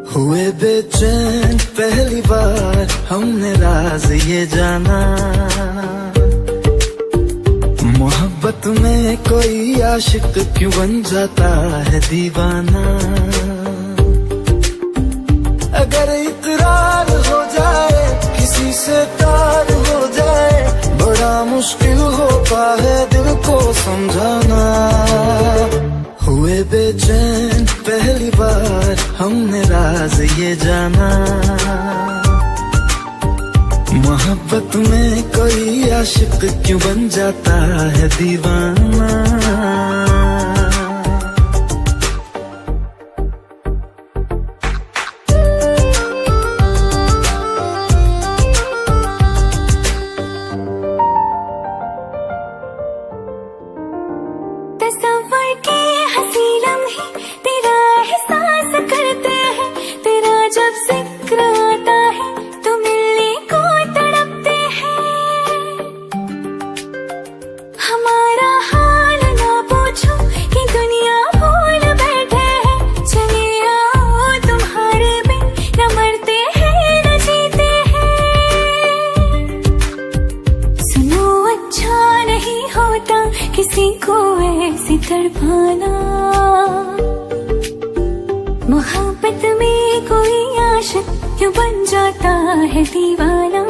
हुए बेचैन पहली बार हमने राज ये जाना, मोहब्बत में कोई आशिक क्यों बन जाता है दीवाना। अगर इकरार हो जाए किसी से प्यार हो जाए, बड़ा मुश्किल होता है दिल को समझाना। हुए बेचैन पहली बार हमने राज ये जाना, मोहब्बत में कोई आशिक क्यों बन जाता है दीवाना। तस्वर के हंसी लम्हे तेरा एहसास करते हैं, तेरा जब जिक्र आता है तो मिलने को तड़पते हैं। हमारा हाल ना पूछो कि दुनिया भूल बैठे हैं, चले आओ तुम्हारे बिन न मरते हैं न जीते हैं। सुनो अच्छा नहीं होता किसी को ऐसी तड़पाना, मोहब्बत में कोई आशिक क्यों बन जाता है दीवाना।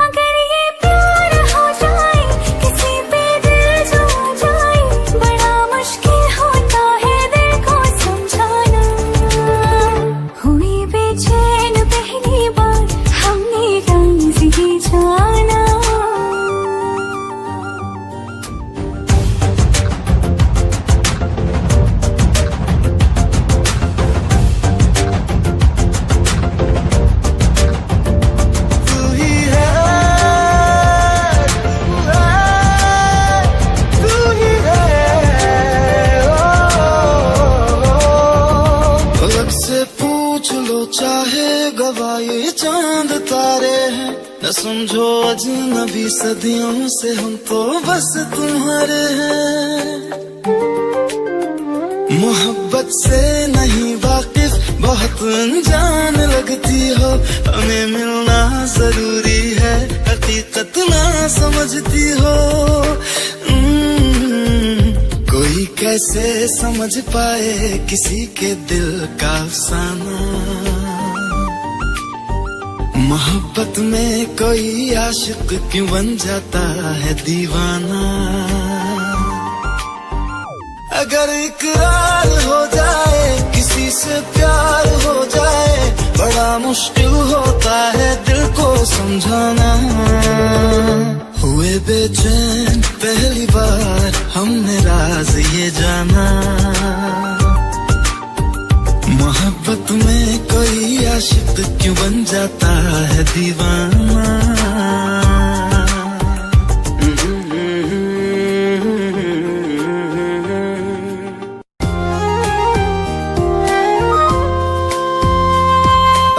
अगर ये प्यार हो जाए किसी पे दिल जो जाए, बड़ा मुश्किल होता है दिल को समझाना। हुई बेचैन पहली बार हमने राज ये जाना। पूछ लो चाहे गवाए चांद तारे हैं, न समझो अजनबी सदियों से हम तो बस तुम्हारे हैं। मोहब्बत से नहीं वाकिफ बहुत अनजान लगती हो, हमें मिलना जरूरी है हकीकत ना समझती हो। कोई कैसे समझ पाए किसी के दिल का अफसाना, मोहब्बत में कोई आशिक क्यों बन जाता है दीवाना। अगर इकरार हो जाए किसी से प्यार हो जाए, बड़ा मुश्किल होता है दिल को समझाना। हुए बेचैन पहली बार हमने राज ये जाना, मोहब्बत में कोई आशिक क्यों बन जाता है दीवाना।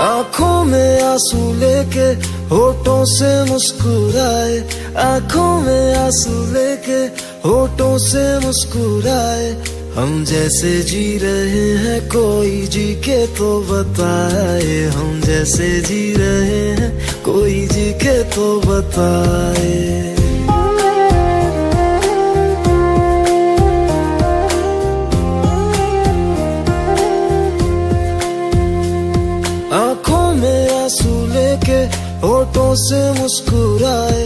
आँखों में आंसू लेके होठों से मुस्कुराए, आँखों में आंसू लेके होठों से मुस्कुराए। हम जैसे जी रहे हैं कोई जी के तो बताए, हम जैसे जी रहे हैं कोई जी के तो बताए। आँखों में आंसू लेके होठों से मुस्कुराए,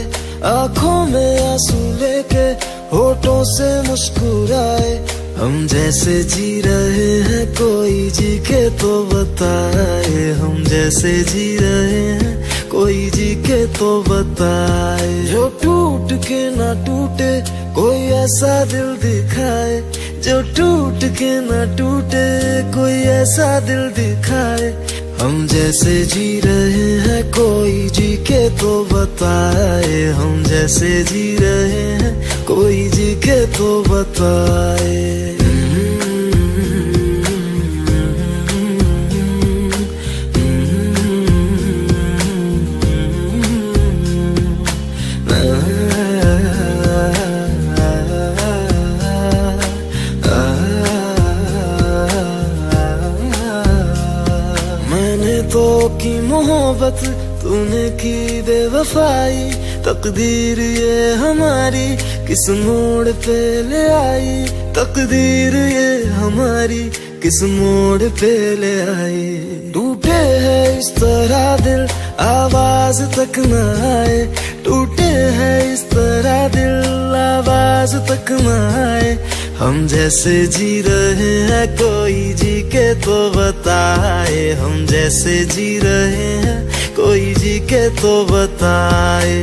आँखों में आंसू लेके होठों से मुस्कुराए। हम जैसे जी रहे हैं कोई जी के तो बताए, हम जैसे जी रहे हैं कोई जी के तो बताए। जो टूट के ना टूटे कोई ऐसा दिल दिखाए, जो टूट के ना टूटे कोई ऐसा दिल दिखाए। हम जैसे जी रहे हैं कोई जी के तो बताए, हम जैसे जी रहे हैं कोई जी के तो बताए। मोहब्बत तूने की बेवफाई, तकदीर ये हमारी किस मोड़ पे ले आई, तकदीर ये हमारी किस मोड़ पे ले आई। टूटे है इस तरह दिल आवाज तक न आए, टूटे हैं इस तरह दिल आवाज तक न आए। हम जैसे जी रहे हैं कोई जी के तो बताए, हम जैसे जी रहे हैं कोई जी के तो बताए।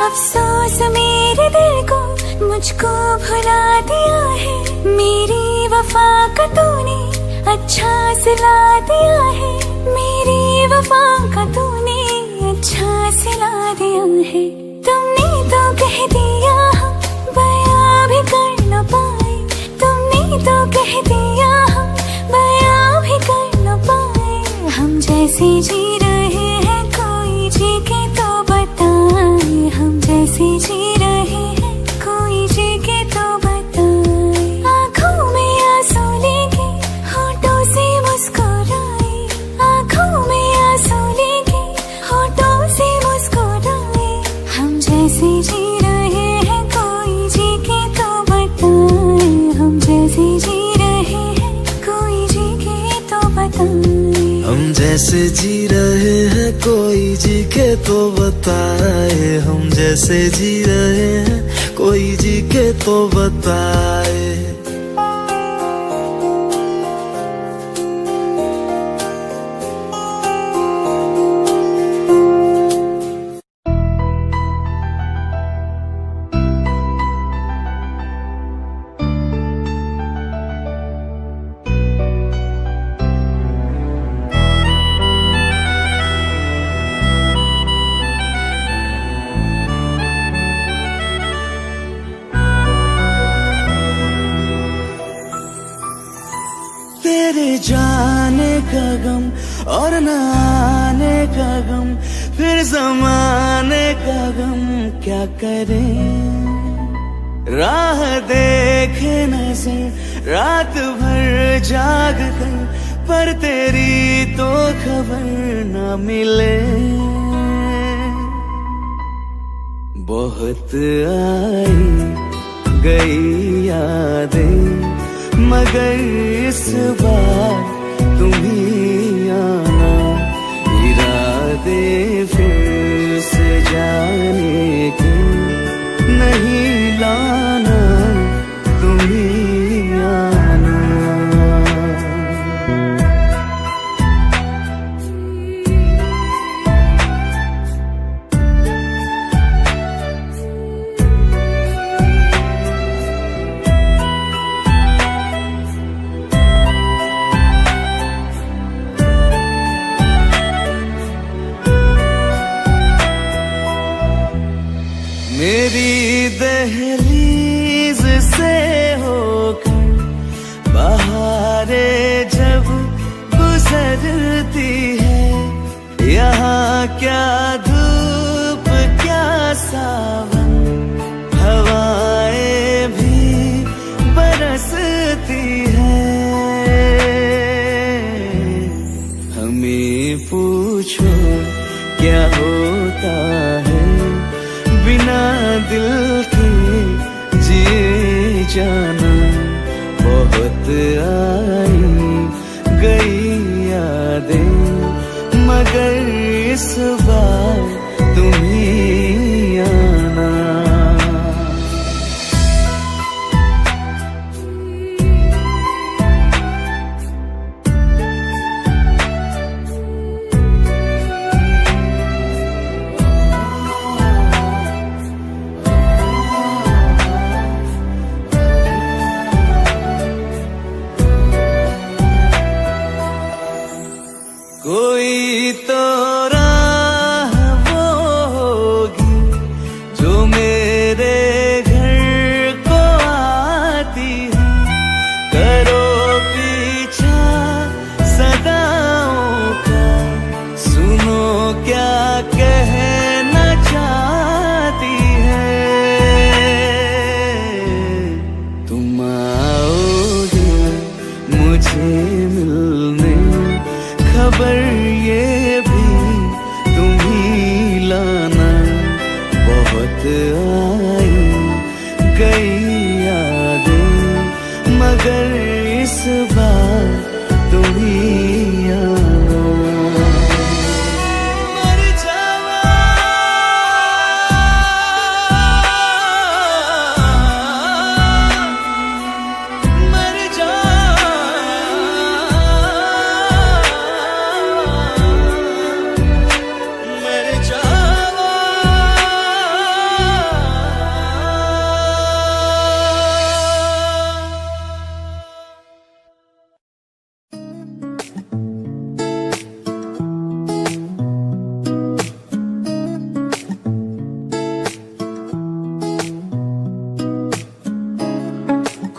अफसोस मेरे दिल को मुझको भुला दिया है, मेरी वफा का तूने अच्छा सिला दिया है, मेरी वफा का तूने अच्छा सिला दिया है। तुमने तो कह दिया हम बयां भी कर न पाए, तुमने तो कह दिया हम बयां भी कर न पाए। हम जैसे जी रहे हैं कोई जी के तो बताए, हम जैसे जी रहे हैं कोई जी के तो बताए। आँखों में आंसू लेके होठों से मुस्कुराए, आँखों में आंसू लेके होठों से मुस्कुराए। हम जैसे जी रहे हैं कोई जी के तो बताए, हम जैसे जी रहे हैं कोई जी के तो बताए। हम जैसे जी रहे हैं कोई जी के तो बताए, हम जैसे जी रहे हैं कोई जी के तो बताए। तेरे जाने का गम और न आने का गम, फिर जमाने का गम क्या करें। राह देखे नजर रात भर जाग कर, पर तेरी तो खबर न मिले। बहुत आई गई यादें मगर इस बार तुम ही आना, इरादे फिर से जाने के नहीं लाना, तुम ही आना। मेरी दहलीज से होकर बहारें जब गुजरती है, यहाँ क्या धूप क्या सावन, हवाएं भी बरसती है। हमें पूछो क्या होता है बिना दिल के जिए जाना। बहुत आई गई यादें मगर इस बार तुम ही आना। कोई तो राह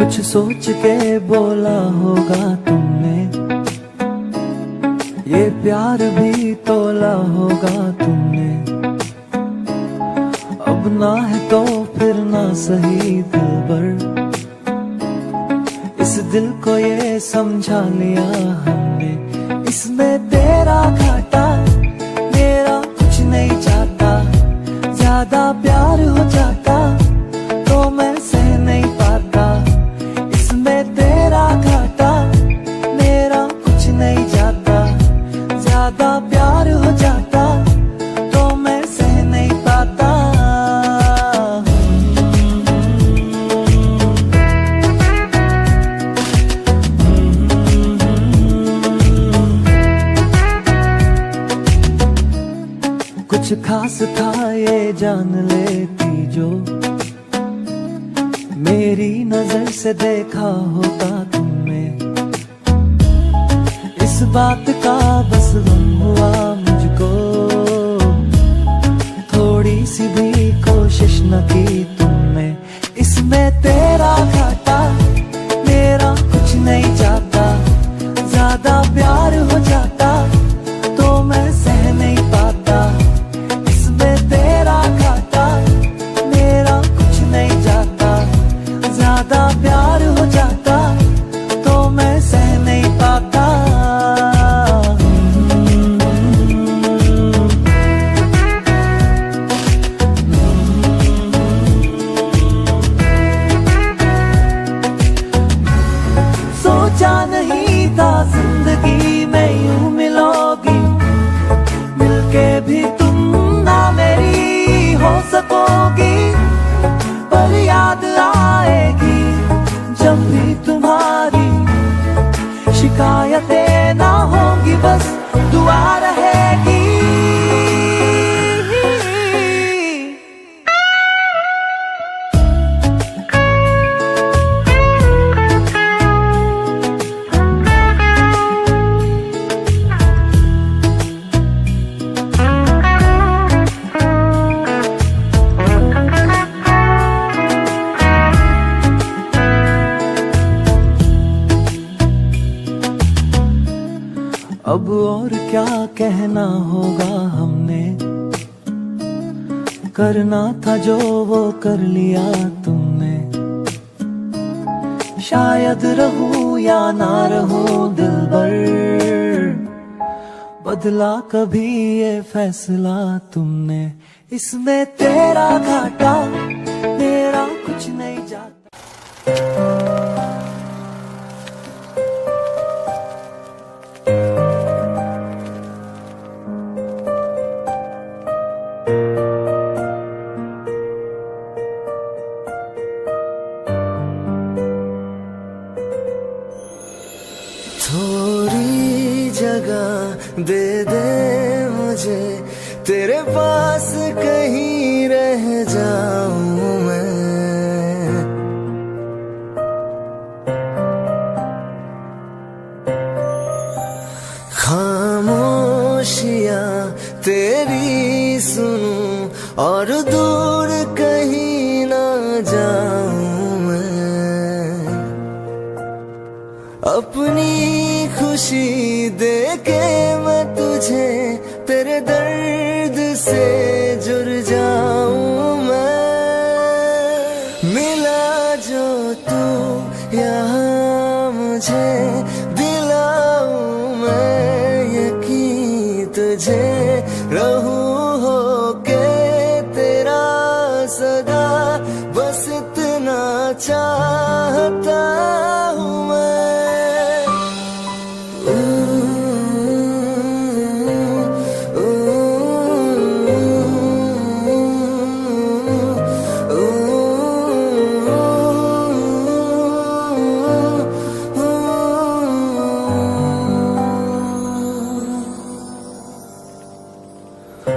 कुछ सोच के बोला होगा तुमने, ये प्यार भी तोला होगा तुमने। अब ना है तो फिर ना सही दिलबर, इस दिल को ये समझा लिया हमने। इसमें तेरा घाटा मेरा कुछ नहीं जाता, ज्यादा प्यार हो जाता तो मैं सह नहीं पाता। इसमें तेरा घाटा मेरा कुछ नहीं जाता, ज्यादा प्यार हो जाता तो मैं सह नहीं पाता। कुछ खास था ये जान लेती जो, मेरी नजर से देखा होता तुमने। इस बात का बस गम हुआ मुझको, थोड़ी सी भी कोशिश न की तुमने। इसमें तेरा घाटा मेरा कुछ नहीं जाता, ज्यादा प्यार हो जाता तो मैं सह नहीं पाता। इसमें तेरा घाटा मेरा कुछ नहीं जाता, ज्यादा प्यार हो जाता तो मैं सह नहीं पाता। सोचा नहीं था जिंदगी में यूं मिलोगी, मिलके भी तुम ना मेरी हो सकोगी। पर याद आएगी जब भी तुम्हारी, शिकायतें ना होंगी बस दुआ रहेगी। अब और क्या कहना होगा हमने, करना था जो वो कर लिया तुमने। शायद रहूं या ना रहूं दिलबर, बदला कभी ये फैसला तुमने। इसमें तेरा घाटा मेरा कुछ नहीं जाता। थोड़ी जगह दे दे मुझे, तेरे पास कहीं रह जाऊं मैं। खामोशियां तेरी सुनूं और दूर कहीं ना जाऊं मैं। अपनी खुशी देके मैं तुझे तेरे दर्द से जुड़ जाऊं मैं। मिला जो तू यहाँ मुझे, दिलाऊं मैं यकीन तुझे। रहूं होके तेरा सदा, बस इतना चाहता हूँ मैं।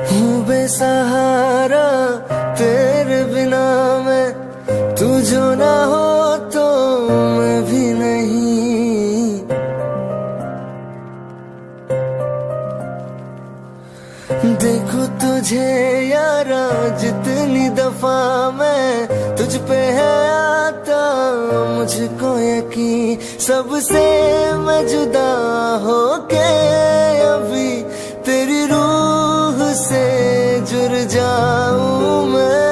हूँ बेसहारा तेरे बिना मैं, तू जो ना हो तो मैं भी नहीं। देखो तुझे यारा जितनी दफा मैं तुझ पे है आता, मुझको यकीन, सबसे मैं जुदा होके अभी तेरी रूह से जुड़ जाऊं मैं।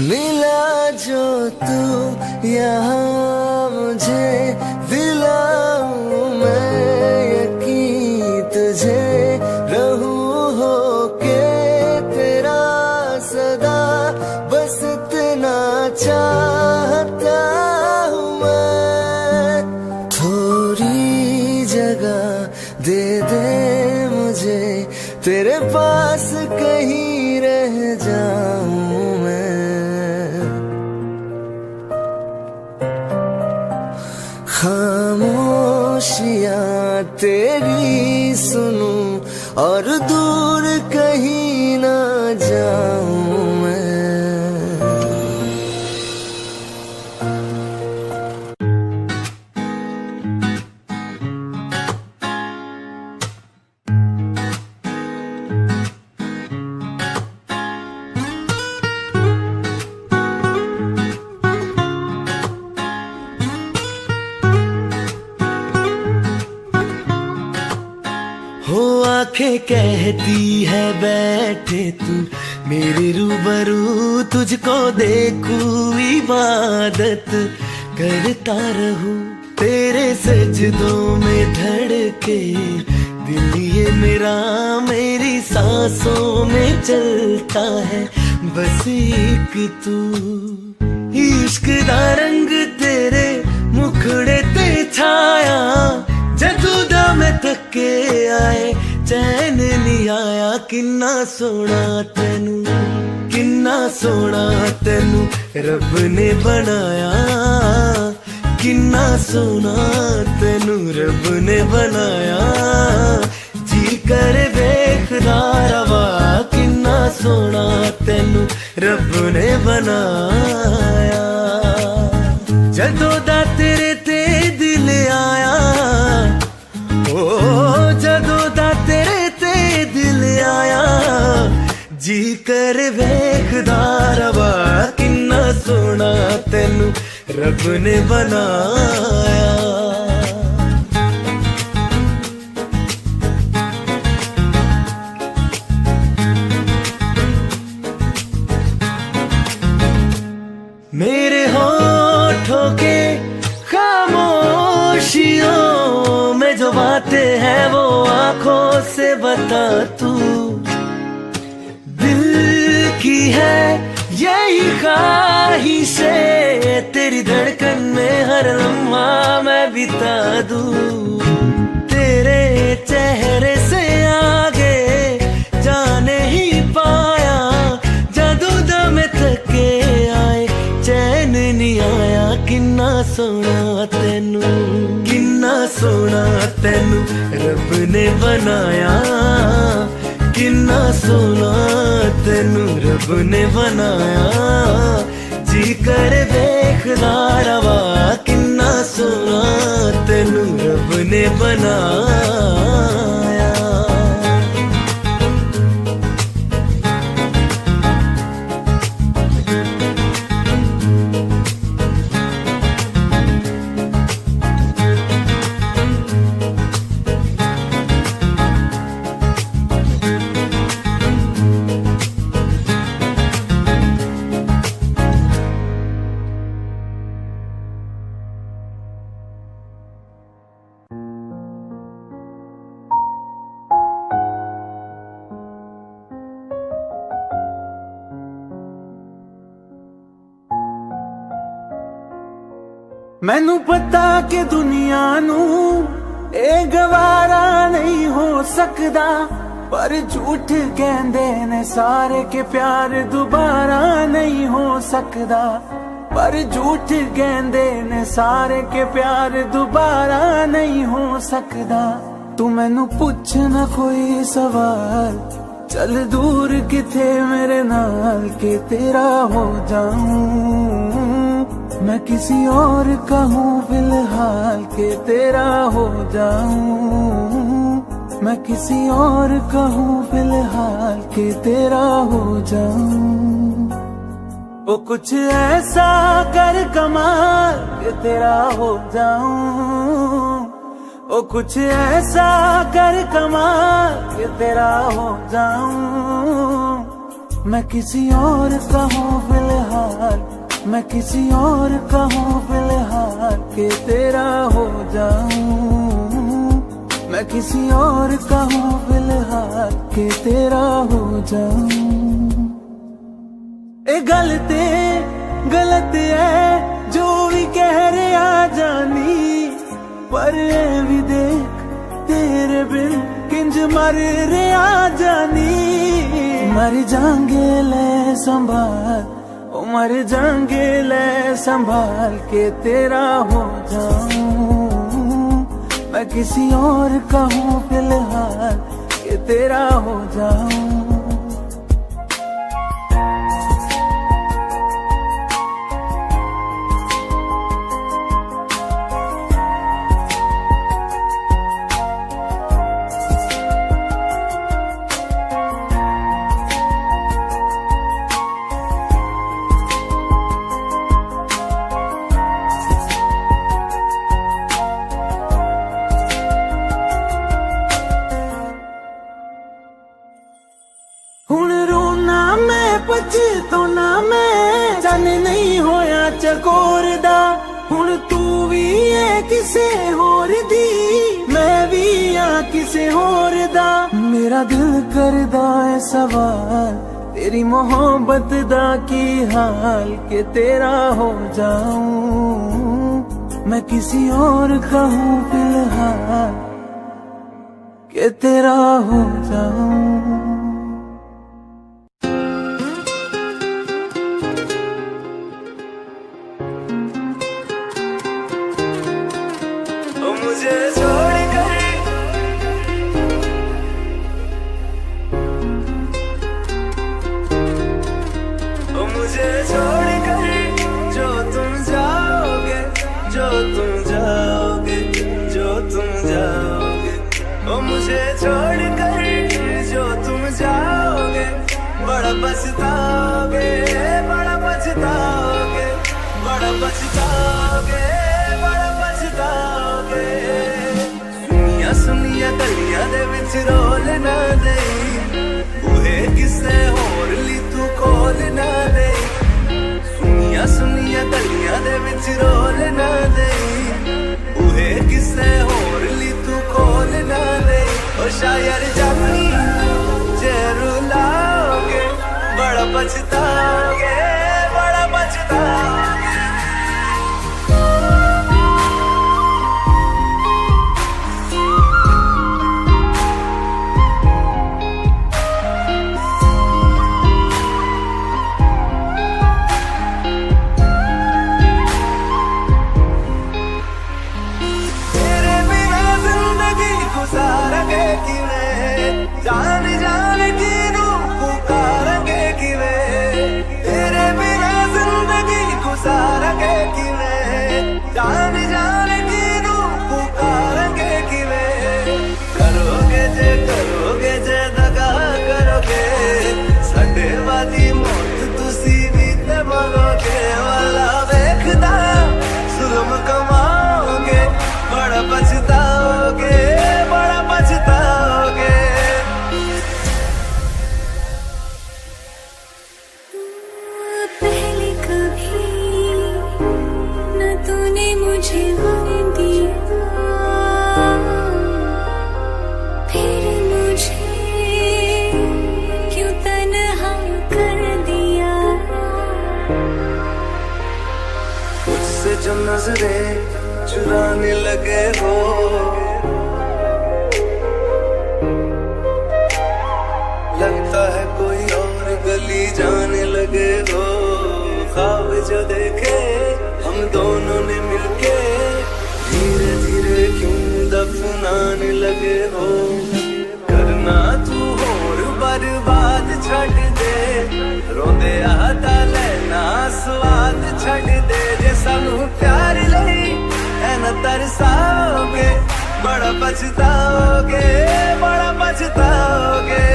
मिला जो तू यहाँ मुझे, दिलाऊं मैं यकीन तुझे, रहूं होके तेरा सदा, बस इतना चाहता हूँ मैं। थोड़ी जगह दे दे मुझे, तेरे पास कहीं रह जाऊं मैं। खामोशियाँ तेरी सुनूं और दूर कहीं ना जाऊं मैं। हो आंखें कहती है बैठे तू मेरे रूबरू, तुझको देखूं इबादत करता रहूं, तेरे सजदों में धड़के दिल ये मेरा, मेरी सांसों में चलता है बस एक तू। इश्क दा रंग तेरे मुखड़े ते छाया, जदू दा मैं थके आए चैन नहीं आया। किन्ना सोना तेनू, किन्ना सोना तेनू रब ने बनाया, किन्ना सोना तेनू रब ने बनाया। जी कर वेखदा रवा, किन्ना सोना तेनू रब ने बनाया। जदों दा तेरे ते दिल आया, जदों दा तेरे ते दिल आया, जी कर वेखदा रवा, किन्ना सोना तेनू रब ने बनाया। मेरे होठों के खामोशियों में जो बातें हैं वो आंखों से बता तू। दिल की है यही ख्वाहिशें, तेरी धड़कन में हर लम्हा मैं बिता दूं। तेरे चेहरे से आगे जाने ही पाया, जादू दम थके आए चैन नहीं आया। किन्ना सोना तेनू, किन्ना सोना तेनू रब ने बनाया, किन्ना सोना तेनू रब ने बनाया। जी कर वेखदा रवा, किन्ना सोना तेनू रब ने बनाया। मैनू पता कि दुनिया नू ए गवारा नहीं हो सकदा, पर झूठ कहंदे ने सारे के प्यार दोबारा नहीं हो सकदा। पर झूठ कहंदे ने सारे के प्यार दोबारा नहीं हो सकदा। तू मैनू पुछ ना कोई सवाल, चल दूर किथे मेरे नाल के तेरा हो जाऊं। मैं किसी और का हूँ फिलहाल के तेरा हो जाऊं। मैं किसी और का हूँ फिलहाल के तेरा हो जाऊं। वो कुछ ऐसा कर कमाल कि तेरा हो जाऊं, वो कुछ ऐसा कर कमाल कि तेरा हो जाऊं। मैं किसी और का हूँ फिलहाल, मैं किसी और का हूँ फिलहाल कि तेरा हो जाऊं। मैं किसी और का हूँ फिलहाल कि तेरा हो जाऊं। ए गलत है जो भी कह रहे आ जानी, पर ए भी देख तेरे बिन किंज मर रे आ जानी। मर जाएंगे ले संभाल, ओ मर जाएंगे ले संभाल के तेरा हो जाऊं। मैं किसी और का हूँ फिलहाल कि तेरा हो जाऊं। हुण रोना मैं पछताना मैं, जाने नहीं होया चकोर दा। हुण तू भी है किसे होर दी, मैं भी हाँ किसे होर दा। मेरा दिल करदा है सवाल तेरी मोहब्बत दा की हाल के तेरा हो जाऊं। मैं किसी और का हूँ फिलहाल के तेरा हो जाऊं। मुझे छोड़ कर मुझे छोड़ कर जो तुम जाओगे, जो तुम जाओगे, जो तुम जाओगे। ओ मुझे छोड़ कर जो तुम जाओगे, बड़ा पछताओगे, बड़ा पछताओगे, बड़ा पछताओगे, बड़ा पछताओगे। सुनिया गलियां दे विच रोल ना दे, बूहे किसे होर ली तू खोल ना दे। सुनिया गलियां दे विच रोल ना दे, बूहे किसे होर ली तू खोल ना दे। ओ शायर जानी जे रुलाओगे, बड़ा पछताओगे, बड़ा पछताओगे। जान जान की रूह पुकारेंगे किवें, तेरे बिना जिंदगी गुजारेंगे किवें। जान जान की रूह पुकारेंगे किवें। करोगे जे दगा करोगे, साडे वाली मौत तुसी भी ते मरोगे। वाला वेखदा जुल्म कमाओगे, बड़ा पछताओगे, बड़ा पछताओगे। पहले कभी न तूने मुझे गम दिया, फिर मुझे क्यों तन्हा कर दिया। मुझसे जो नजरें चुराने लगे हो, लगता है कोई और गली जाने लगे हो। ख्वाब जो देखे हम दोनों ने मिलके, धीरे धीरे क्यों दफनाने लगे हो। करना तू होर बर्बाद छड़ दे, रोंदे आता लेना स्वाद छड़ दे। जे सानू प्यार लई ऐन तरसाओगे, बड़ा पछताओगे, बड़ा पछताओगे।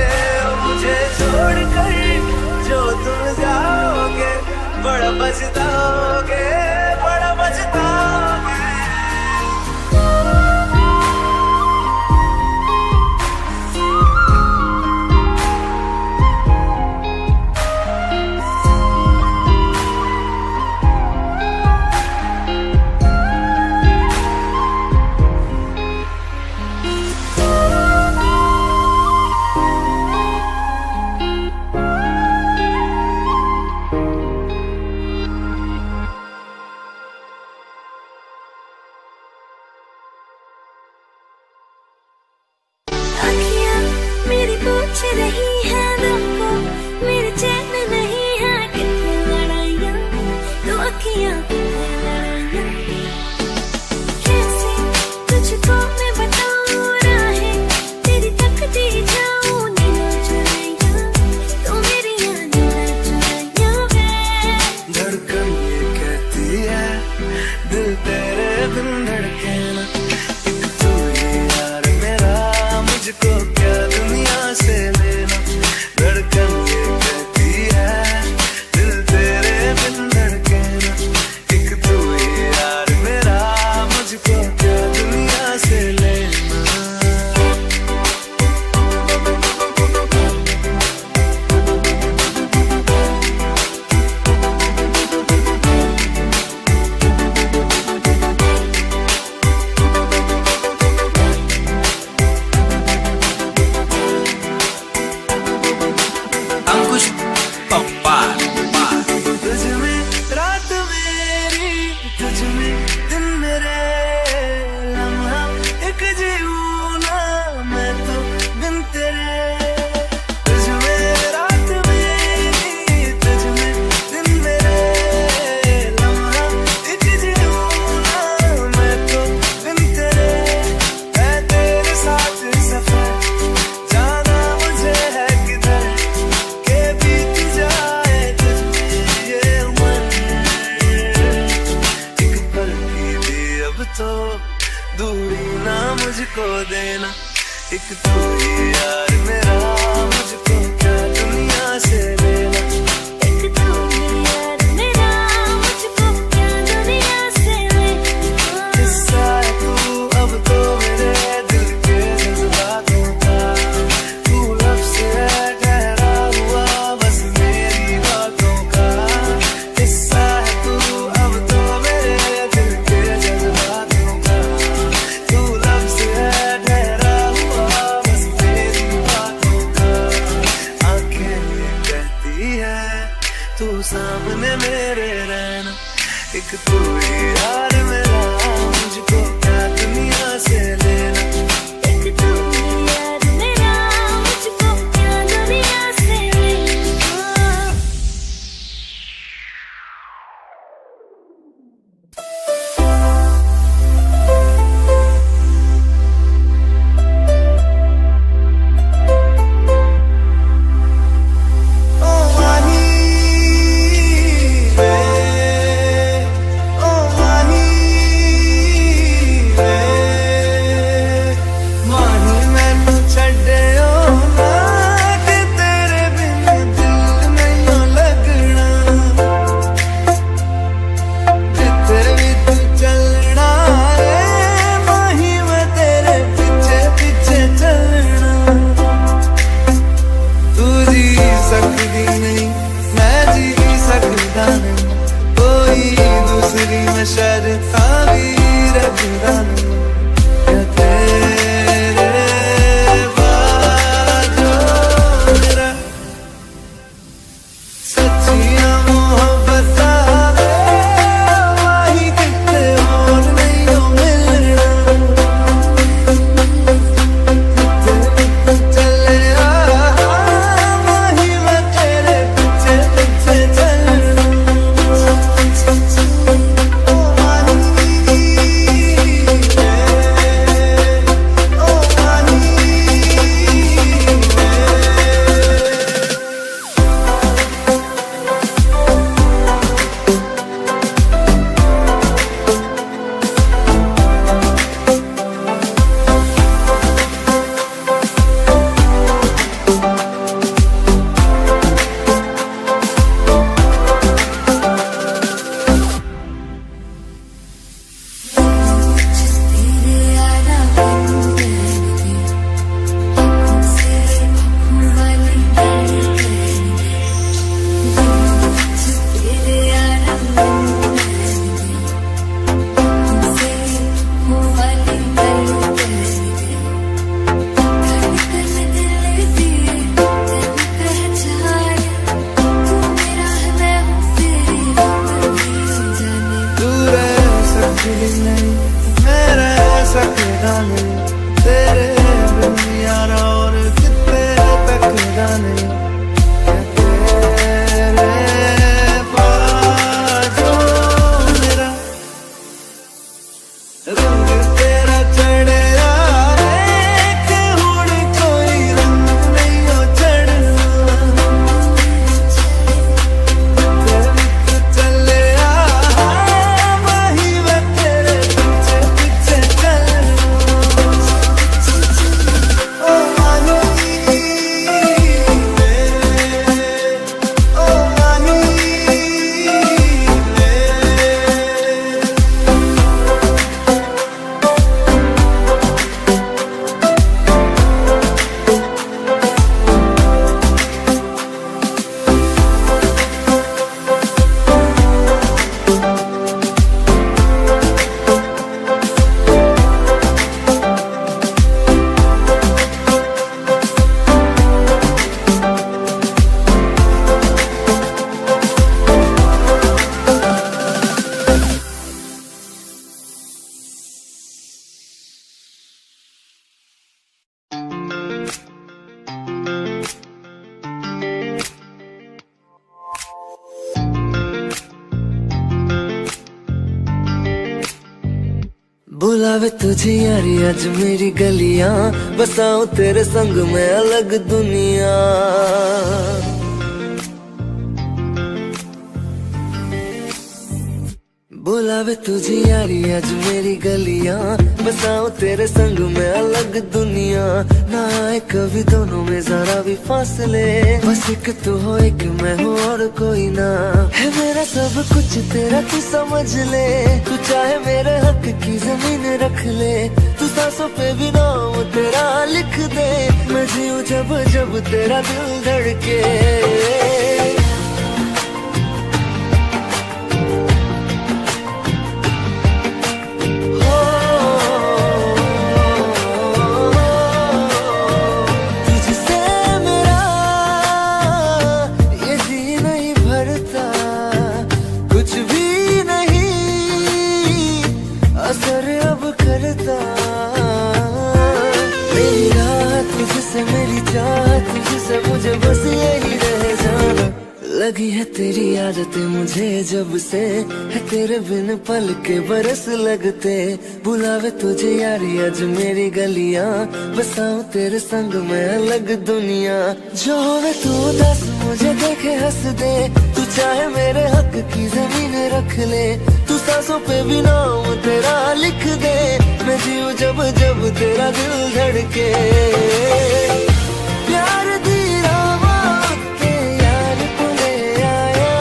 मुझे छोड़ कर जो तुम जाओगे, एक तू ही यार मेरा, मुझको क्या दुनिया से लेना। एक तू ही यार मेरा, मुझको क्या दुनिया से लेना। किस्सा है तू अब तो मेरे दिल के जज्बातों का, तू लफ्ज़ है ठहरा हुआ बस मेरी बातों का। किस्सा है तू अब तो मेरे दिल के जज्बातों का, तू लफ्ज़ है ठहरा हुआ बस मेरी बातों का। आंखें ये कहती है तू सामने मेरे रहना, एक तू ही यार मेरा, मुझको क्या दुनिया से लेना। एक तू ही यार मेरा, मुझको क्या दुनिया से लेना। ओ माही वे, ओ माही वे, माही मैनू छड्डियो ना कि तेरे बिन दिल नहीं लगना। जिथे भी तू चलना है माही मैं तेरे पीछे पीछे चलना। तू जी सकदी नहीं मैं जी सकदा नहीं, कोई दूसरी मैं शर्तां भी रखदा नहीं। क्या तेरे बाजों मेरा सच्चियां मोहब्बतां माही किते होर नहीं हो मिलना। चले आ माही मैं तेरे पीछे पीछे चलना। ओ माही वे, ओ माही तेरे यारा बिन रहने, आँखों से आँखों वाली गली रहने। तेरे यारा बिन रहने, आँखों से आँखों वाली गली रहने। धड़कन दिल दी तेरी पहचान, तू मेरा है मैं हूँ तेरी, रब भी जाने। तू रह सकती नहीं मैं रह सकता नहीं, तेरे बिन यारा और कितने तकदा नहीं। क्या तेरे बाजों मेरा रंग तेरा चढ़िया कि हुण कोई रंग नहीं हो चढ़ना। चले आ माही मैं तेरे पीछे पीछे चलना। ओ माही वे, ओ माही वे। बुलावे तुझे यारी आज मेरी गलियां, बसाऊं तेरे संग में अलग दुनिया। बुलावे तुझे यारी आज मेरी गलियां, बसाऊं तेरे संग में अलग दुनिया, ना आए कभी दोनों में जरा भी फासले, बस एक तू हो एक मैं हूँ और कोई ना, है मेरा सब कुछ तेरा तू समझ ले, तू चाहे मेरे हक की जमीन रख ले, तू सांसों पे भी नाम तेरा लिख दे, मैं जीऊं जब जब तेरा दिल धड़के। मेरी रात तुझसे मेरी चाहत तुझसे मुझे बस यही रह जाना, लगी है तेरी आदतें मुझे जब से, है तेरे बिन पल के बरस लगते, बुलावे तुझे यारी आज मेरी गलियां, बसाऊं तेरे संग में अलग दुनिया, जो होवे तू दस मुझे देखे हंस दे, तू चाहे मेरे हक की जमीन रख ले, तू सांसों पे भी नाम तेरा लिख दे, मैं जीऊं जब जब तेरा दिल धड़के। प्यार दी रावां ते यार कोले आया,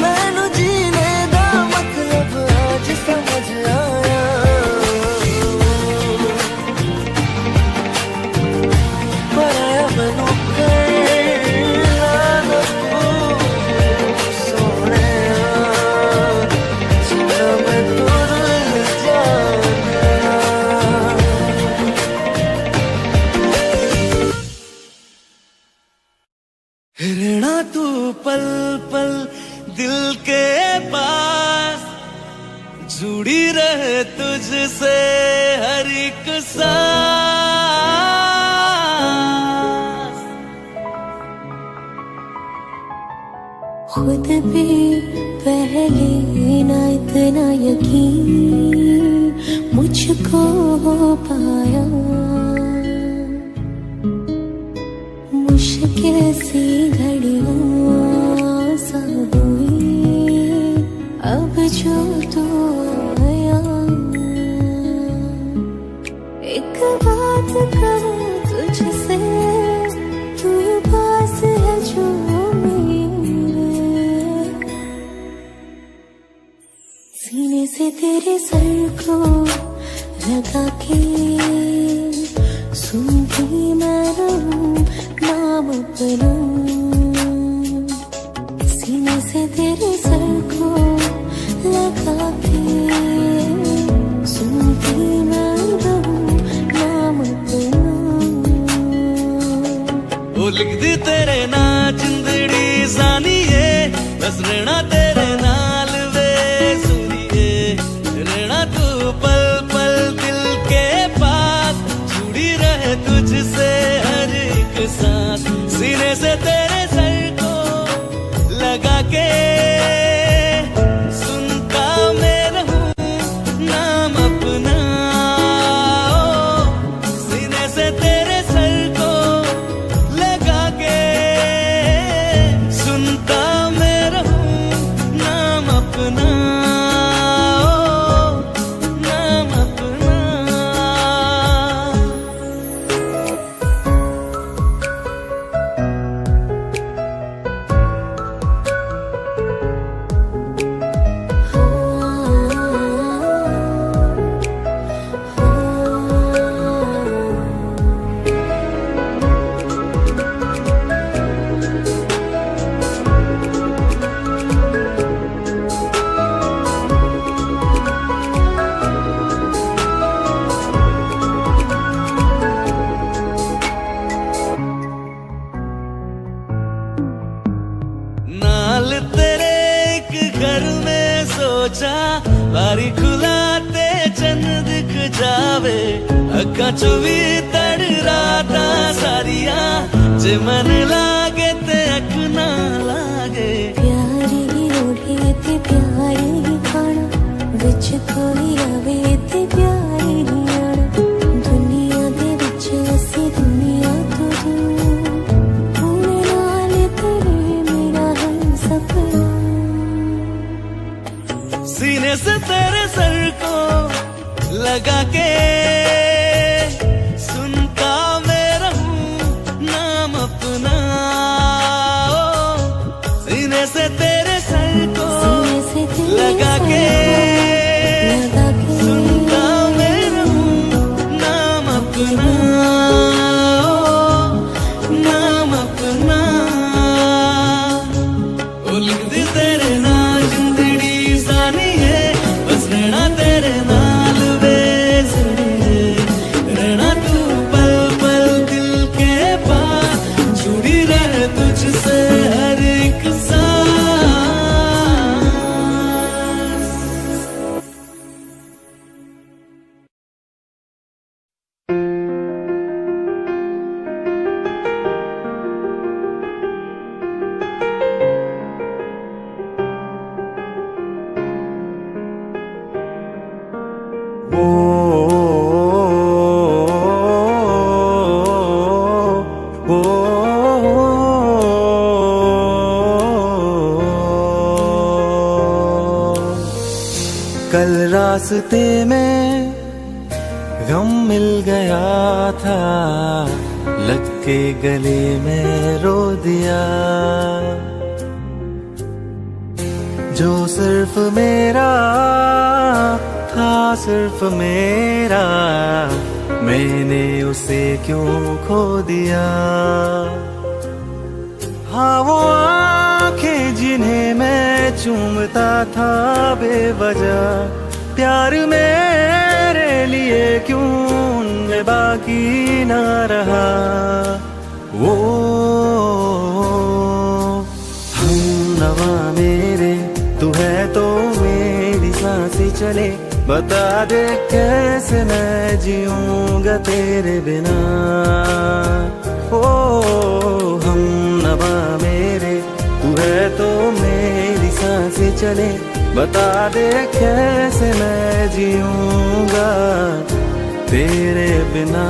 मैनू जीने दा मतलब आज समझ आया, पर आया मैनू रहना तू पल पल दिल के पास, जुड़ी रहे तुझसे हर एक सांस, खुद भी पहले ना इतना यकीन मुझको हो पाया, मुश्किल सी घड़ियां सा हुई अब जो तू आया, एक बात कहूँ तुझसे, तू पास है जो मेरे, सीने से तेरे सर को लगा के सुनती मैं रहूं नाम अपना, सीने से तेरे सर को लगा के सुनती मैं रहूं नाम अपना, वो लिख दी तेरे ना जिंदड़ी जानिए, बस रहना तेरे नाल वे सुनिए, रहना तू पल पल दिल के पास, जुड़ी रहे तुझसे हर एक सांस, सीने से तेरे सर को लगा के सुनता मैं रहूं नाम अपना, सीने से तेरे सर को लगा के सुनता मैं रहूं नाम अपना, नाम अपना। नाल तेरे एक घर में सोचा, बारी खुलाते चंद दिख जावे, अक्का चो भी तड़ राता सारिया, जे मन लागे ते अख ना लागे, प्यारी ओढ़े ते प्यारी खाना, विच कोई आवे ते प्यारी आना, दुनिया दे विच असी दुनिया तो दूर, हुण नाल तेरे मेरा हम सपना, लगा के सुनता मैं रहूं नाम अपना, सीने से तेरे सर को लगा के सुनता मैं रहूं नाम अपना, नाम अपना। ओ लिख दी तेरे नाल जिंदड़ी सानी है, बस रहना तेरे नाल बेसरे, रहना तू पल पल दिल के पास, जुड़ी रहे तुझसे हर एक सांस। कल रास्ते में गम मिल गया था, लग के गले में रो दिया, जो सिर्फ मेरा था सिर्फ मेरा, मैंने उसे क्यों खो दिया। हाँ वो आंखें जिन्हें मैं चूमता था बेवजह, प्यार मेरे लिए क्यों उनमें बाकी ना रहा। वो हम नवा मेरे तू है तो मेरी सांसें चले, बता दे कैसे मैं जीऊंगा तेरे बिना। ओ हम नवा मेरे तू है तो मेरी सांसें चले, बता दे कैसे मैं जीऊंगा तेरे बिना।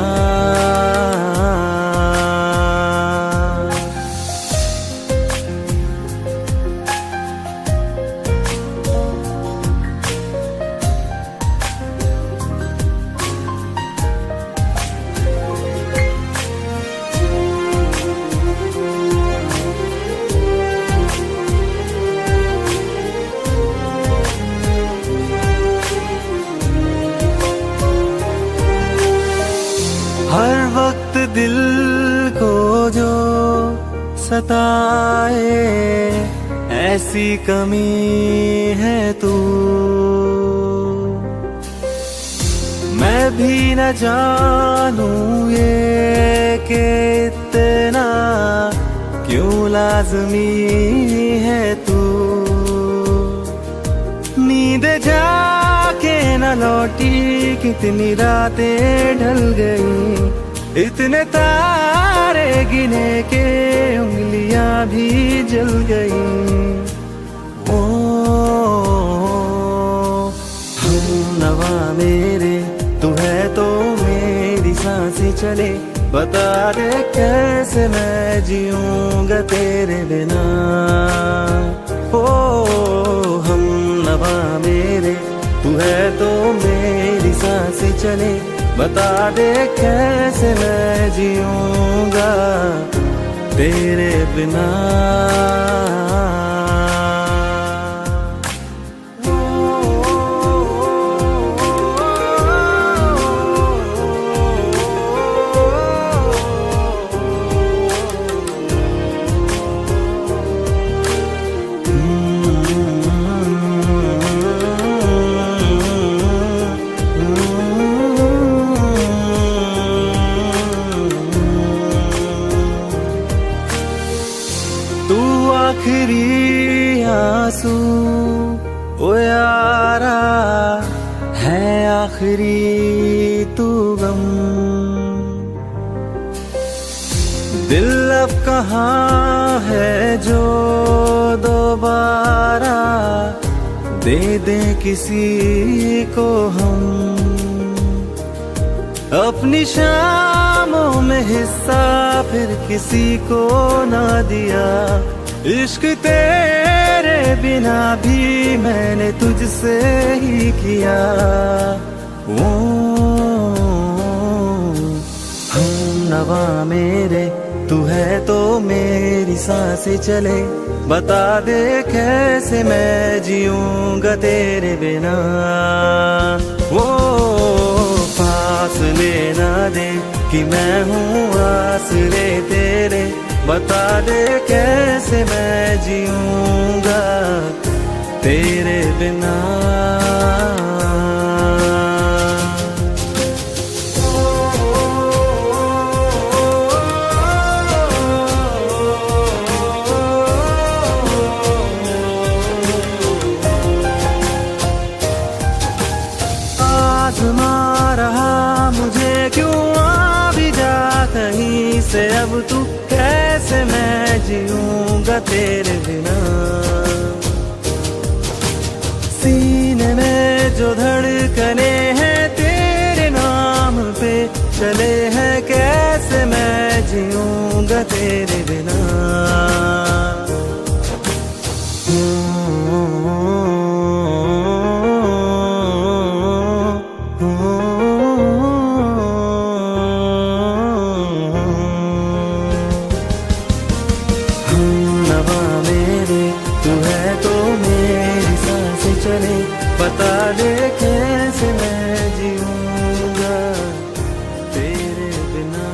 हर वक्त दिल को जो सताए, ऐसी कमी है तू। मैं भी न जानूं ये कि इतना क्यों लाज़मी है तू। नींद जाके न लौटी, कितनी रातें ढल गई, इतने तारे गिने के उंगलियां भी जल गई। ओ हम नवा मेरे तू है तो मेरी सांसें चले, बता दे कैसे मैं जीऊंगा तेरे बिना। ओ हम नवा मेरे तू है तो मेरी सांसें चले, बता दे कैसे मैं जीऊंगा तेरे बिना। आखिरी आंसू ओ यारा है, आखिरी तू गम। दिल अब कहाँ है जो दोबारा दे दे किसी को हम। अपनी शामों में हिस्सा फिर किसी को ना दिया, इश्क तेरे बिना भी मैंने तुझसे ही किया। वो हम नवा मेरे, तू है तो मेरी सांसें चले। बता दे कैसे मैं जीऊंगा तेरे बिना। वो फासले ना दे कि मैं हूँ आसरे तेरे। बता दे कैसे मैं जीऊंगा तेरे बिना। आज़मा रहा मुझे क्यों आ भी जा कहीं से अब तू, कैसे मैं जीऊंगा तेरे बिना। सीने में जो धड़कने हैं तेरे नाम पे चले हैं, कैसे मैं जीऊंगा तेरे बिना। बता दे कैसे मैं जीऊंगा तेरे बिना।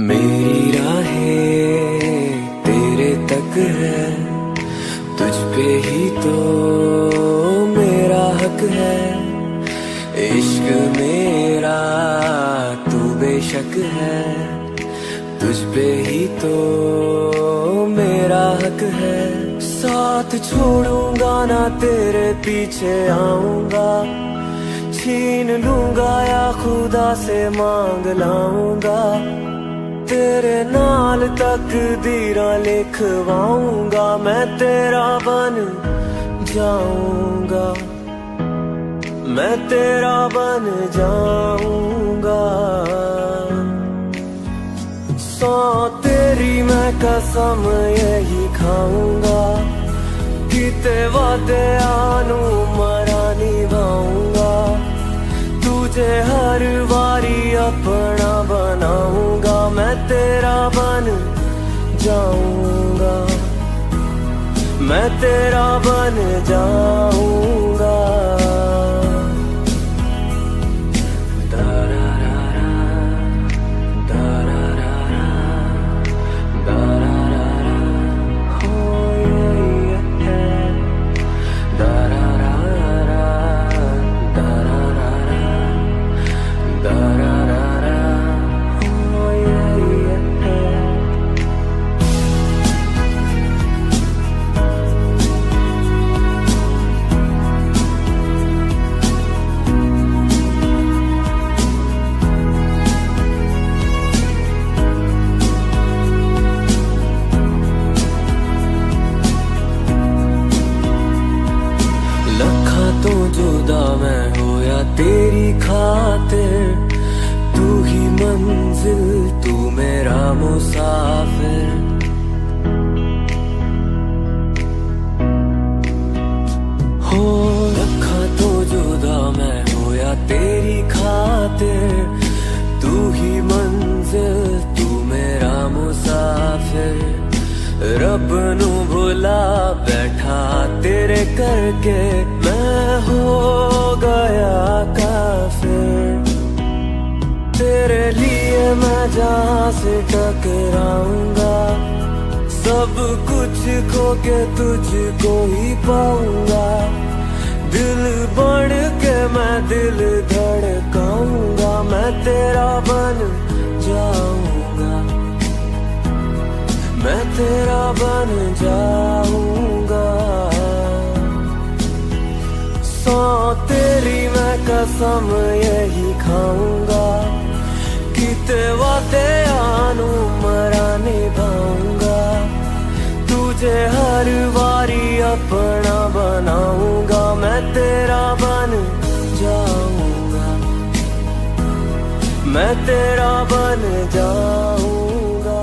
मेरी राहें तेरे तक है, तुझ पे ही तो मेरा हक है। इश्क मेरा तू बेशक है, तुझ पे ही तो मेरा हक है। साथ छोड़ूंगा ना तेरे पीछे आऊंगा, छीन लूंगा या खुदा से मांग लाऊंगा। तेरे नाल तकदीरां लिखवाऊंगा, मैं तेरा बन जाऊंगा, मैं तेरा बन जाऊंगा। सौ तेरी मैं कसम यही खाऊंगा, किते वादे आनू मरा निभाऊंगा। तुझे हर बारी अपना बनाऊंगा, मैं तेरा बन जाऊंगा, मैं तेरा बन जाऊंगा। तेरी खातिर तू ही मंजिल, तू मेरा मुसाफिर। हो रखा तो जुदा मैं हो या तेरी खातिर, तू ही मंजिल, तू मेरा मुसाफिर। रब नू भुला बैठा तेरे करके, मैं हो गया काफिर। तेरे लिए मैं जहाँ से टकराऊंगा, सब कुछ खो के तुझको ही पाऊंगा। दिल बढ़ के मैं दिल धड़काऊंगा, मैं तेरा बन जाऊंगा, मैं तेरा बन जाऊंगा। सौ तेरी मैं कसम यही खाऊंगा, किते वादे आनू मरा निभाऊंगा। तुझे हर बारी अपना बनाऊंगा, मैं तेरा बन जा मैं तेरा बन जाऊंगा।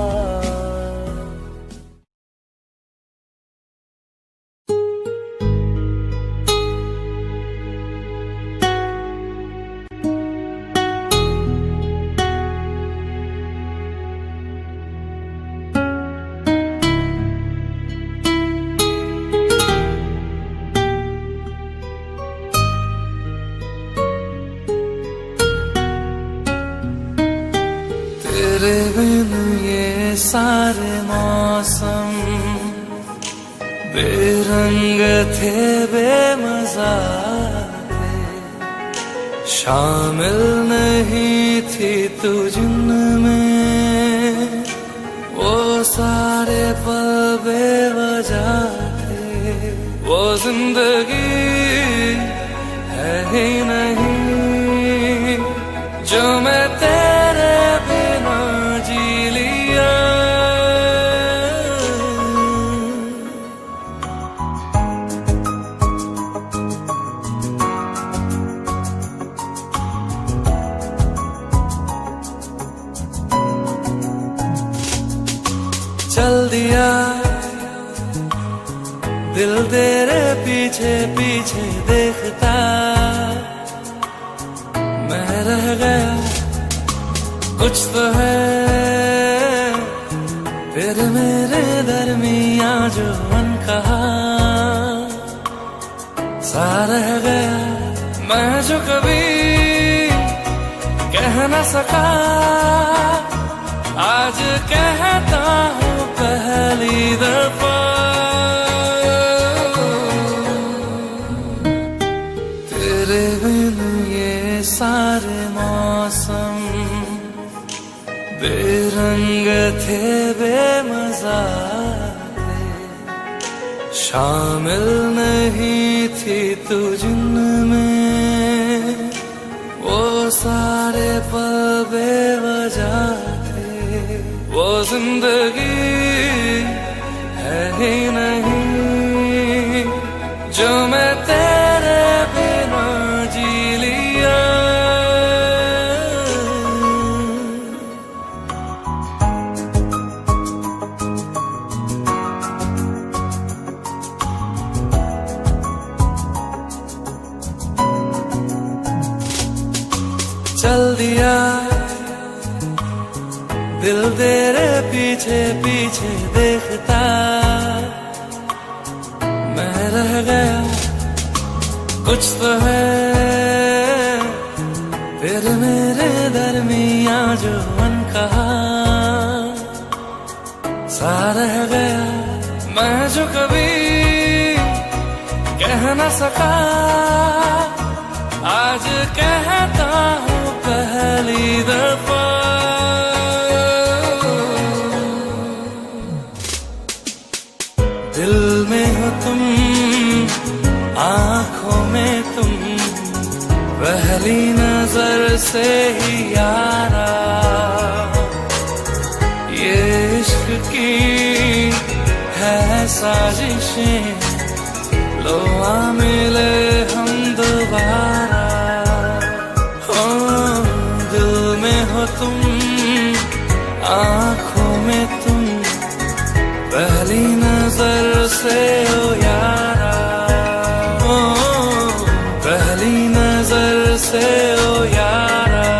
तेरे बिन ये सारे मौसम बेरंग थे, बेमजा थे, शामिल नहीं थी तू जिनमें, वो सारे पल बेवजह थे। वो जिंदगी है ही नहीं जो मैं तेरे बिना जी लिया। चल दिया दिल तेरे पीछे पीछे देखता, मैं रह गया कुछ तो है फिर मेरे दरमियां जो अनकहा सा रह गया। मैं जो कभी कह न सका आज कहता हूँ पहली दफा। तेरे बिन ये सारे मौसम बेरंग थे, बेमजा थे, शामिल नहीं थी तू जिनमें, वो सारे पल बेवजह थे। वो जिंदगी है ही नहीं जो मैं तेरे बिना जी लिया। चल दिया दिल तेरे पीछे पीछे देखता, मैं रह गया कुछ तो है फिर मेरे दरमियां जो अनकहा सा रह गया। मैं जो कभी कह न सका आज कहता हूँ पहली दफा। दिल में हो तुम, आँखों में तुम, पहली नजर से ही यारा, ये इश्क की है साजिशें, लो आ मिले हम दोबारा। हो दिल में हो तुम, आँखों में तुम, पहली नजर से ओ यारा, ओ पहली नजर से ओ यारा।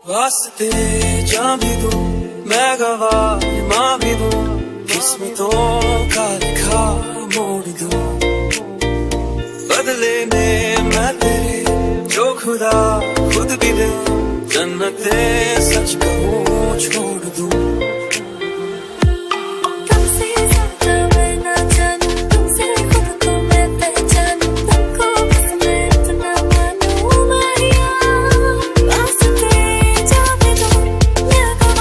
वास्ते जा भी दूं मैं गवाह माँ भी दूं, किस्मतों का लिखा मोड़ दूं, बदले में मैं तेरे जो खुदा खुद भी दे, जन्नते सच कहूँ छोड़ दूं। तुमसे ज्यादा मैं ना जानूं, तुमसे खुद को मैं पहचानूं, तुमको बस मैं इतना मानूं माहिया। वास्ते जा भी दूं मैं गवाह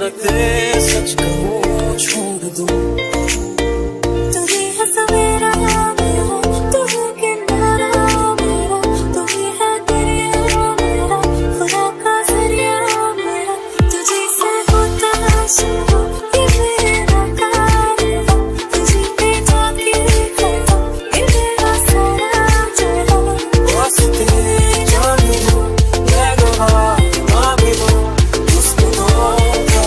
लगते सच कहूँ छोड़ दूँ। तू ही है सवेरा मेरा, तू है किनारा मेरा, तू ही है दरिया मेरा, खुदा का जरिया मेरा। तुझे से होता शुरू ये मेरा कारवां, तुझे पे जाके खता ये मेरा सारा जहां। वास्ते जान लूं मैं गवाह मांग लूं, उसमें तो क्या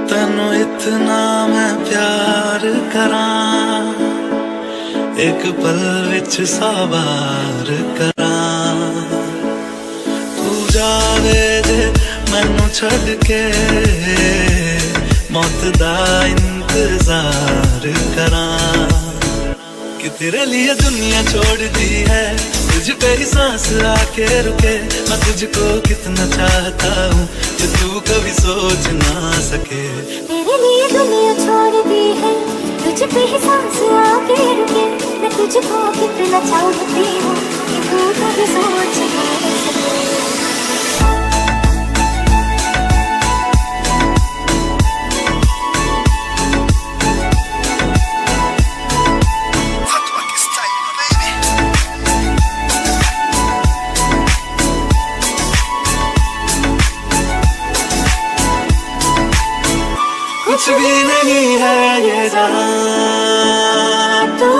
ਤੈਨੂੰ ਇਤਨਾ ਮੈਂ ਪਿਆਰ ਕਰਾਂ, ਇੱਕ ਪਲ ਵਿੱਚ ਸਵਾਰ ਕਰਾਂ। ਤੂੰ ਜਾਵੇ ਜੇ ਮੈਨੂੰ ਛੱਡ ਕੇ, ਮੌਤ ਦਾ ਇੰਤਜ਼ਾਰ ਕਰਾਂ। कि तेरे लिए दुनिया छोड़ दी है, तुझ पे ही सांस आके रुके। मैं तुझको कितना चाहता हूँ कि तू कभी सोच ना सके। तेरे लिए दुनिया छोड़ दी है, तुझ पे ही सांस आके रुके। मैं तुझको कितना चाहती हूँ कि तू कभी सोच ना सके। कुछ भी नहीं है ये जहां, तू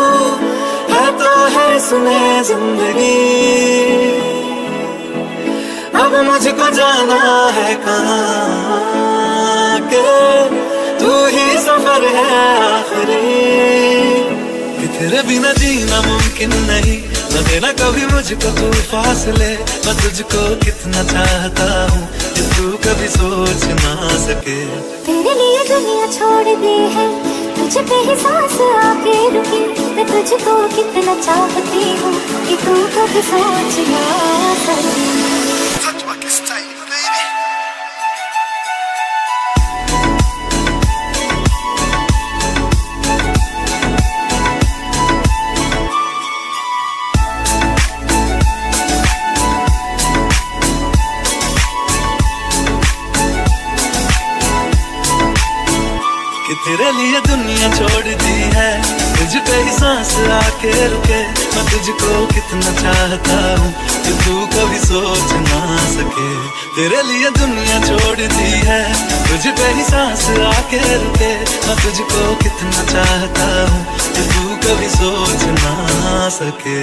है तो है सुने जिंदगी। अब मुझको जाना है कहाँ के, तू ही सफर है आखिरी। कि तेरे बिना जीना मुमकिन नहीं, न देना कभी मुझको तू फासले। मैं तुझको कितना चाहता हूँ कि तू कभी सोच ना सके। तेरे लिए दुनिया छोड़ दी है, तुझ पे ही सांस आके रुकी। मैं तुझको कितना चाहती हूँ कि तू कभी सोच ना सके। कि तेरे लिए दुनिया छोड़ दी है, तुझ पे ही सांस आके रुके। मैं तुझको कितना चाहता हूँ कि तू कभी सोच ना सके। तेरे लिए दुनिया छोड़ दी है, तुझ पे ही सांस आके रुके। मैं तुझको कितना चाहता हूँ कि तू कभी सोच ना सके।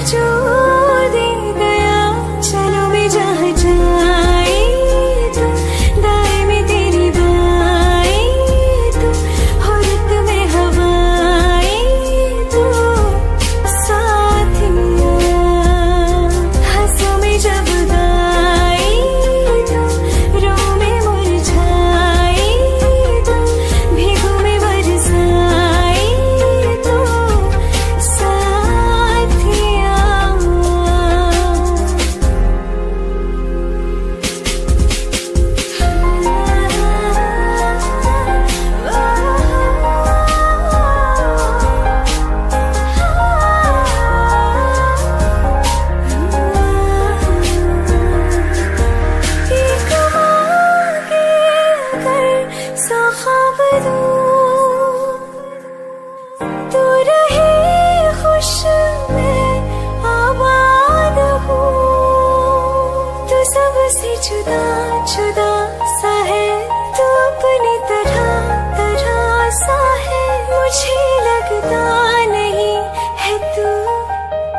जो दे गया, चलो भी जहाँ जाए जुदा जुदा सा है तू अपनी तरह तरह सा है मुझे लगता नहीं है तू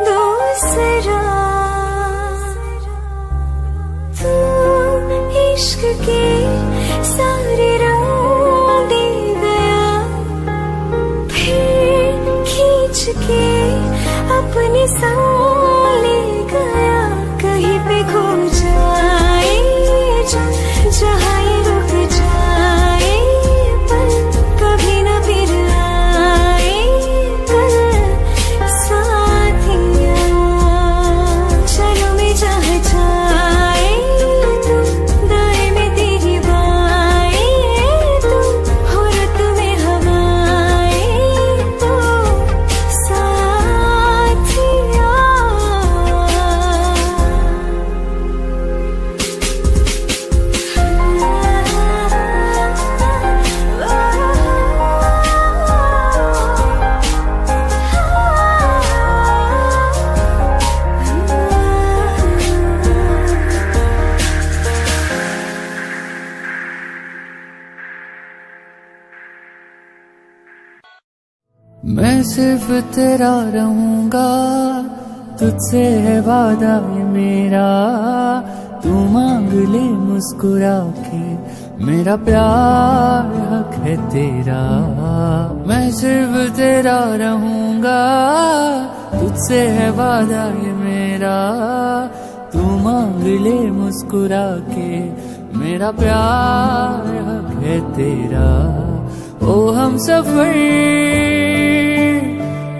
दूसरा तू इश्क के सारे रंग दे गया फिर खींच के अपने संग ले गया कहीं पे खो जाए जहाँ ये रुक जाए पर कभी न फिर आए कल साथिया चलो मैं जहाँ जाए तू दाएं में तेरी बाएं तू हो रत में हवाएं तो साथिया मैं सिर्फ तेरा रहूंगा तुझसे है वादा ये मेरा तू मांग ले मुस्कुरा के मेरा प्यार हक है तेरा मैं सिर्फ तेरा रहूंगा तुझसे है वादा ये मेरा तू मांग ले मुस्कुरा के मेरा प्यार हक है तेरा ओ हम सफर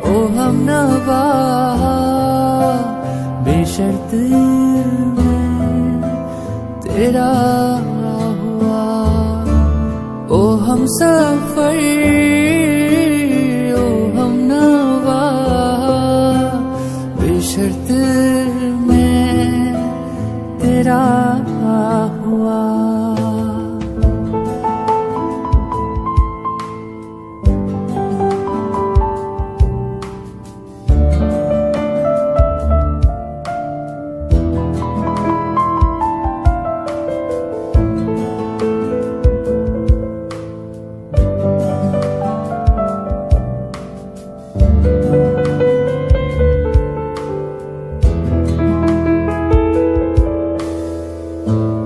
ओ हम नवा बेशर्त मैं तेरा हुआ ओ हम सफर ओ हम नवा बेशर्त मैं तेरा हुआ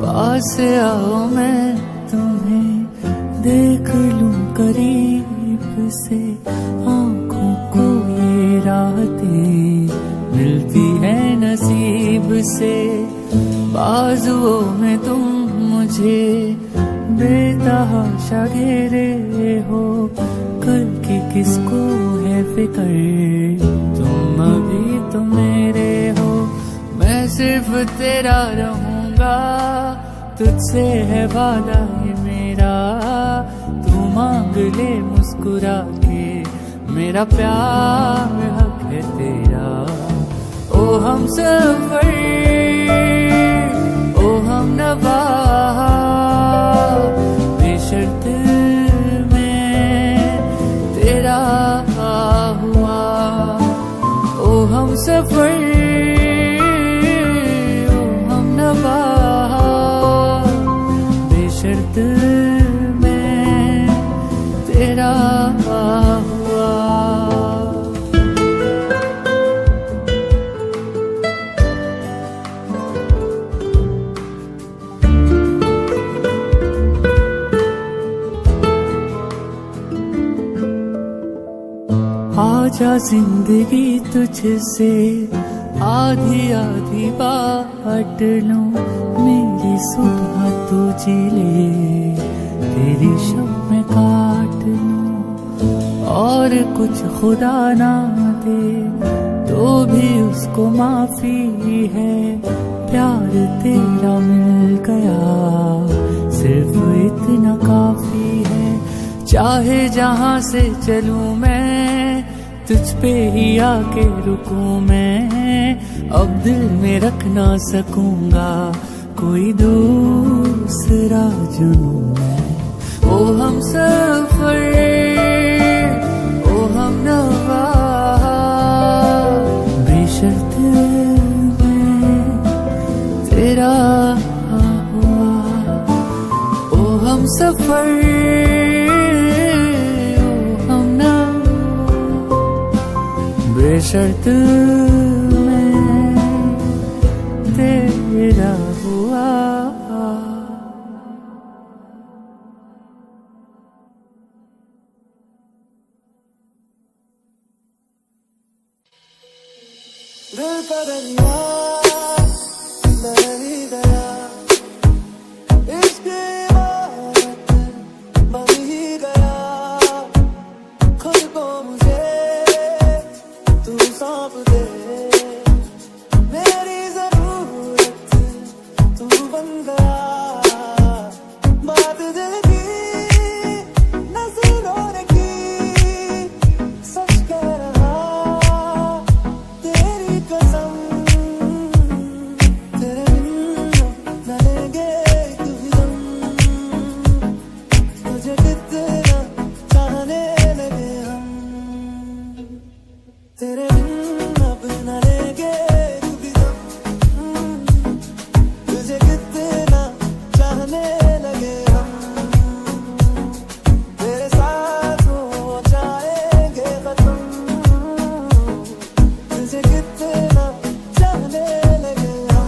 पास आओ मैं तुम्हें देख लूं करीब से आंखों को ये राहतें मिलती है नसीब से बाजुओं में तुम मुझे बेतहाशा घेरे हो कल की किसको है फिक्र तुम अभी तो मेरे हो मैं सिर्फ तेरा रहूंगा तुझसे है वादा ये मेरा तू मांग ले मुस्कुरा के मेरा प्यार हक है तेरा ओ हम सफर ओ हम नवा बेशर्त मैं तेरा हुआ ओ हम सफर ओ हम नवा बेशर्त मैं तेरा हुआ आजा जिंदगी तुझसे आधी आधी बांट लूं मेरी सुबह तू जी ले तेरी शब में काट लूं और कुछ खुदा ना दे तो भी उसको माफी है प्यार तेरा मिल गया सिर्फ इतना काफी है चाहे जहां से चलूं मैं तुझ पे ही आके रुकूं मैं अब दिल में रख ना सकूंगा कोई दूसरा जुनूं मैं ओ हम सफर ओ हम नवा बेशर्त मैं तेरा सफर हम ना बेशर्त मैं तेरा हुआ। दिल का दरिया बह ही गया, इश्क इबादत बन ही गया, खुद को मुझे तू सौंप दे, मेरी जरूरत तू बन गया, बात दिल की नजरों ने की, सच कह रहा तेरी कसम, तेरे बिन न लेंगे एक भी दम, तुझे कितना चाहने लगे हम, तेरे बिन अब न लेंगे एक भी दम, तुझे कितना चाहने लगे हम, तेरे साथ हो जाएंगे खत्म, तुझे कितना चाहने लगे हम।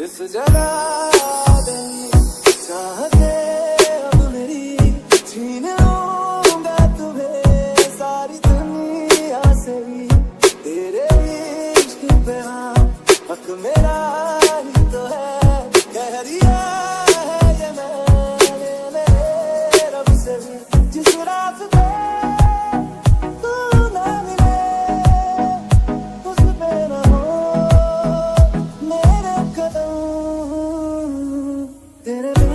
इस जगह दे चाहते अब मेरी, छीन लूंगा तुम्हें सारी दुनिया से भी, तेरे इश्क पे हाँ हक मेरा ही तो है, कह दिया है ये मैंने मेरे रब से भी, जिस रास्ते तू ना मिले उस पे ना हो मेरे कदम, तेरे बिन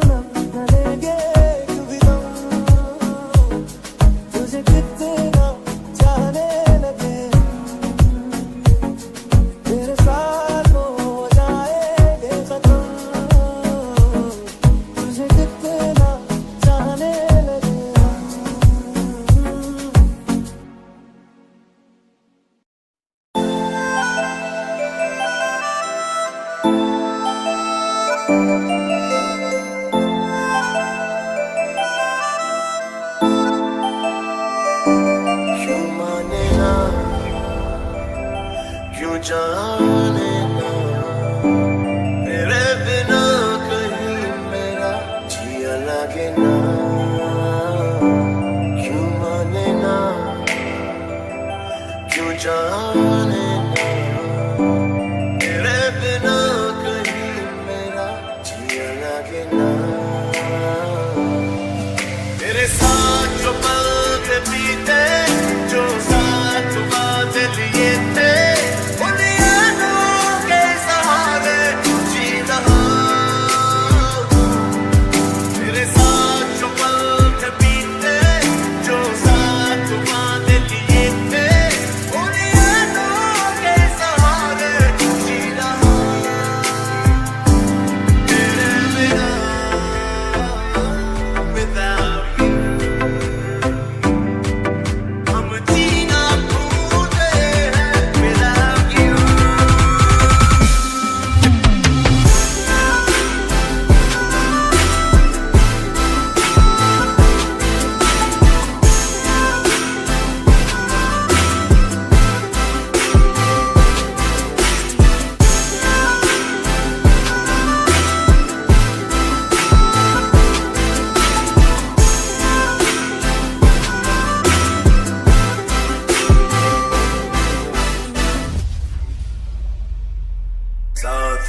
न लेंगे एक भी दम, तुझे कितना चाहने लगे हम, तेरे साथ हो जाएंगे खत्म, तुझे कितना चाहने लगे हम। क्यों माने ना, क्यों जाने ना, तेरे बिना कहीं मेरा जिया लगे ना, क्यों माने ना, क्यों जाने ना, तेरे बिना कहीं मेरा जिया लगे ना, तेरे साथ जो पल थे बीते, जो साथ बात लिए थे, उन यादों के सहारे जी रहा, तेरे साथ जो पल थे बीते, जो साथ बात लिए थे, उन यादों के सहारे जी रहा, तेरे बिना without you हम जीना भूल गए हैं without you। साथ